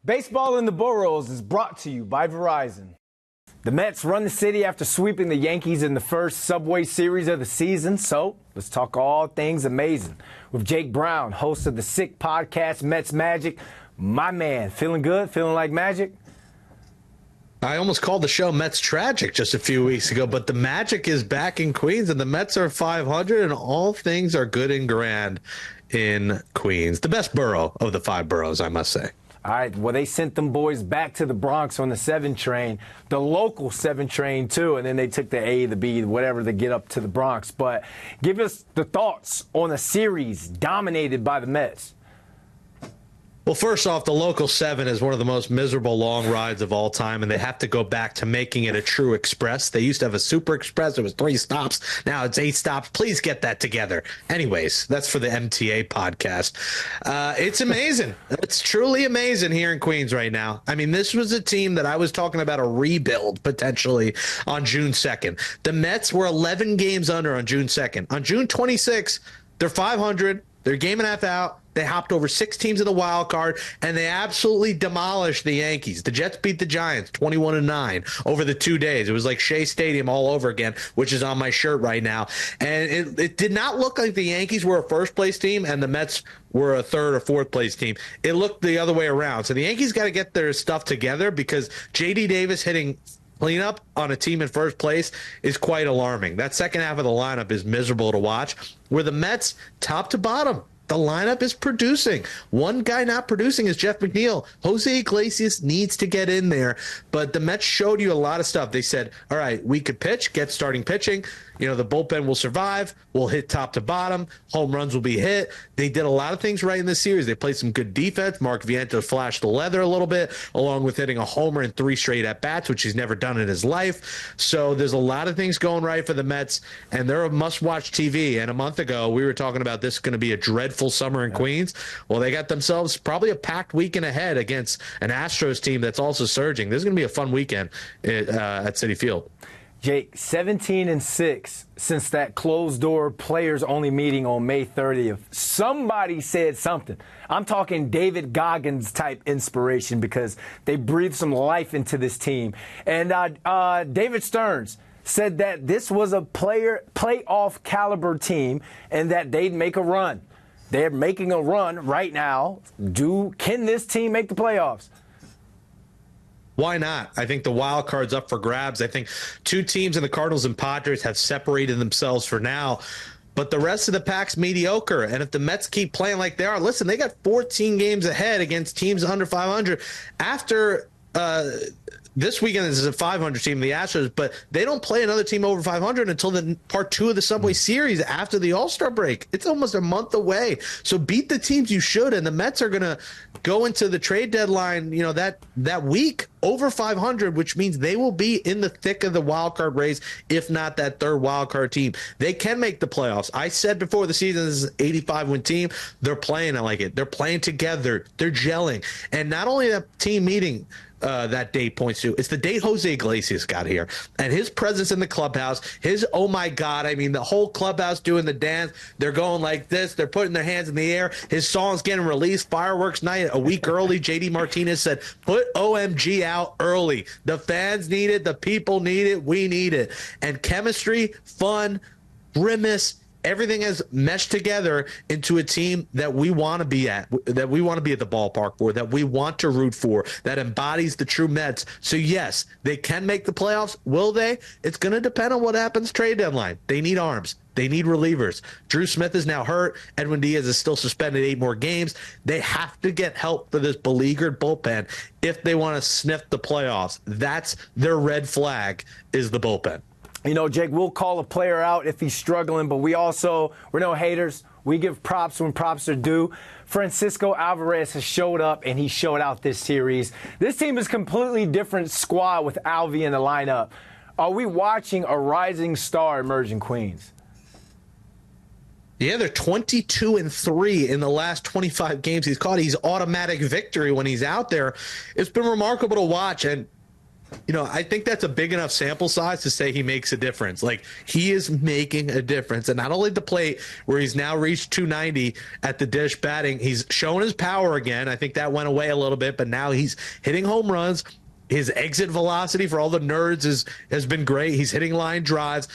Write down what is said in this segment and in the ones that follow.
Baseball in the Boroughs is brought to you by Verizon. The Mets run the city after sweeping the Yankees in the first Subway Series of the season, so let's talk all things amazing with Jake Brown, host of the Sick podcast Mets Magic. My man, feeling good? Feeling like magic? I almost called the show Mets Tragic just a few weeks ago, but the Magic is back in Queens, and the Mets are 500, and all things are good and grand in Queens. The best borough of the 5 boroughs, I must say. All right, well, they sent them boys back to the Bronx on the 7 train, the local 7 train, too, and then they took the A, the B, whatever to get up to the Bronx. But give us the thoughts on a series dominated by the Mets. Well, first off, the local 7 is one of the most miserable long rides of all time, and they have to go back to making it a true express. They used to have a super express. It was 3 stops. Now it's 8 stops. Please get that together. Anyways, that's for the MTA podcast. It's amazing. It's truly amazing here in Queens right now. I mean, this was a team that I was talking about a rebuild potentially on June 2nd. The Mets were 11 games under on June 2nd. On June 26th, they're 500. They're a game and a half out. They hopped over 6 teams in the wild card, and they absolutely demolished the Yankees. The Jets beat the Giants 21-9 over the 2 days. It was like Shea Stadium all over again, which is on my shirt right now. And it did not look like the Yankees were a first-place team and the Mets were a 3rd or 4th place team. It looked the other way around. So the Yankees got to get their stuff together because J.D. Davis hitting cleanup on a team in first place is quite alarming. That second half of the lineup is miserable to watch, where the Mets, top to bottom, the lineup is producing. One guy not producing is Jeff McNeil. Jose Iglesias needs to get in there, but the Mets showed you a lot of stuff. They said, all right, we could pitch, get starting pitching. You know, the bullpen will survive. We'll hit top to bottom. Home runs will be hit. They did a lot of things right in this series. They played some good defense. Mark Vientos flashed the leather a little bit, along with hitting a homer in 3 straight at-bats, which he's never done in his life. So there's a lot of things going right for the Mets, and they're a must-watch TV. And a month ago, we were talking about this going to be a dreadful summer in Queens. Well, they got themselves probably a packed weekend ahead against an Astros team that's also surging. This is going to be a fun weekend at Citi Field. Jake, 17-6 since that closed-door players-only meeting on May 30th. Somebody said something. I'm talking David Goggins-type inspiration because they breathed some life into this team. And David Stearns said that this was a playoff caliber team and that they'd make a run. They're making a run right now. Can this team make the playoffs? Why not? I think the wild card's up for grabs. I think 2 teams in the Cardinals and Padres have separated themselves for now, but the rest of the pack's mediocre. And if the Mets keep playing like they are, listen, they got 14 games ahead against teams under 500. After this weekend is a 500 team, the Astros, but they don't play another team over 500 until the part 2 of the Subway Series after the All-Star break. It's almost a month away. So beat the teams you should, and the Mets are going to go into the trade deadline, you know, that week over 500, which means they will be in the thick of the wild card race, if not that 3rd wild card team. They can make the playoffs. I said before the season, this is an 85-win team. They're playing like it. They're playing together. They're gelling. And not only that team meeting that date points to, it's the day Jose Iglesias got here and his presence in the clubhouse, his oh my God, I mean, the whole clubhouse doing the dance. They're going like this. They're putting their hands in the air. His song's getting released. Fireworks night a week early. JD Martinez said, put OMG out early. The fans need it. The people need it. We need it. And chemistry, fun, grimace, everything has meshed together into a team that we want to be at, that we want to be at the ballpark for, that we want to root for, that embodies the true Mets. So, yes, they can make the playoffs. Will they? It's going to depend on what happens trade deadline. They need arms. They need relievers. Drew Smith is now hurt. Edwin Diaz is still suspended 8 more games. They have to get help for this beleaguered bullpen if they want to sniff the playoffs. That's their red flag, is the bullpen. You know, Jake, we'll call a player out if he's struggling, but we're no haters. We give props when props are due. Francisco Alvarez has showed up, and he showed out this series. This team is a completely different squad with Alvy in the lineup. Are we watching a rising star emerge in Queens? Yeah, they're 22-3 in the last 25 games he's caught. He's automatic victory when he's out there. It's been remarkable to watch, and I think that's a big enough sample size to say he makes a difference. Like, he is making a difference. And not only at the plate, where he's now reached 290 at the dish batting, he's shown his power again. I think that went away a little bit, but now he's hitting home runs. His exit velocity for all the nerds has been great. He's hitting line drives.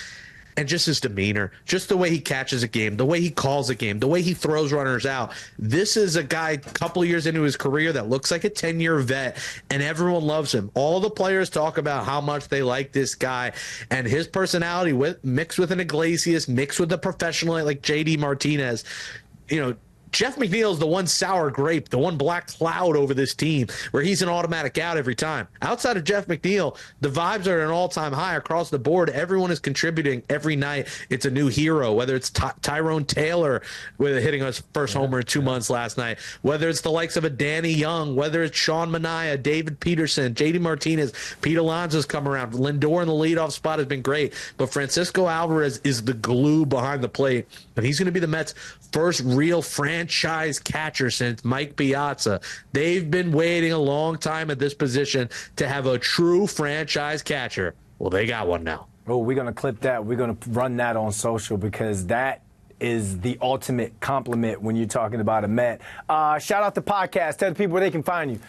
And just his demeanor, just the way he catches a game, the way he calls a game, the way he throws runners out. This is a guy a couple of years into his career that looks like a 10-year vet, and everyone loves him. All the players talk about how much they like this guy, and his personality mixed with an Iglesias, mixed with a professional like JD Martinez. Jeff McNeil's the one sour grape, the one black cloud over this team where he's an automatic out every time. Outside of Jeff McNeil, the vibes are at an all-time high across the board. Everyone is contributing every night. It's a new hero, whether it's Tyrone Taylor with hitting his first homer in 2 months last night, whether it's the likes of a Danny Young, whether it's Sean Manaea, David Peterson, JD Martinez, Pete Alonso's come around. Lindor in the leadoff spot has been great, but Francisco Alvarez is the glue behind the plate, and he's going to be the Mets' first real franchise catcher since Mike Piazza. They've been waiting a long time at this position to have a true franchise catcher. Well, they got one now. Oh, we're going to clip that. We're going to run that on social because that is the ultimate compliment when you're talking about a Met. Shout out the podcast. Tell the people where they can find you.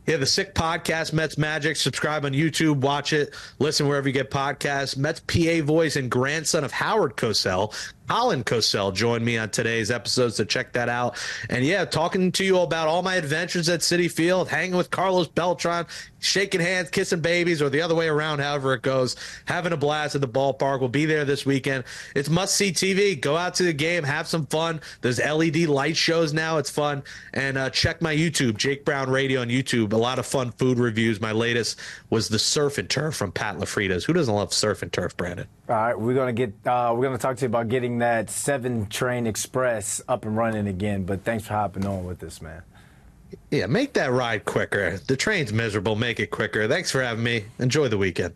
Yeah, the Sick Podcast, Mets Magic. Subscribe on YouTube, watch it, listen wherever you get podcasts. Mets PA voice and grandson of Howard Cosell, Colin Cosell, joined me on today's episode, so check that out. And yeah, talking to you about all my adventures at Citi Field, hanging with Carlos Beltran, shaking hands, kissing babies, or the other way around, however it goes, having a blast at the ballpark. We'll be there this weekend. It's must-see TV. Go out to the game, have some fun. There's LED light shows now. It's fun. And check my YouTube, Jake Brown Radio on YouTube. A lot of fun food reviews. My latest was the surf and turf from Pat LaFrida's. Who doesn't love surf and turf, Brandon? All right, we're gonna talk to you about getting that 7 train express up and running again. But thanks for hopping on with us, man. Yeah, make that ride quicker. The train's miserable. Make it quicker. Thanks for having me. Enjoy the weekend.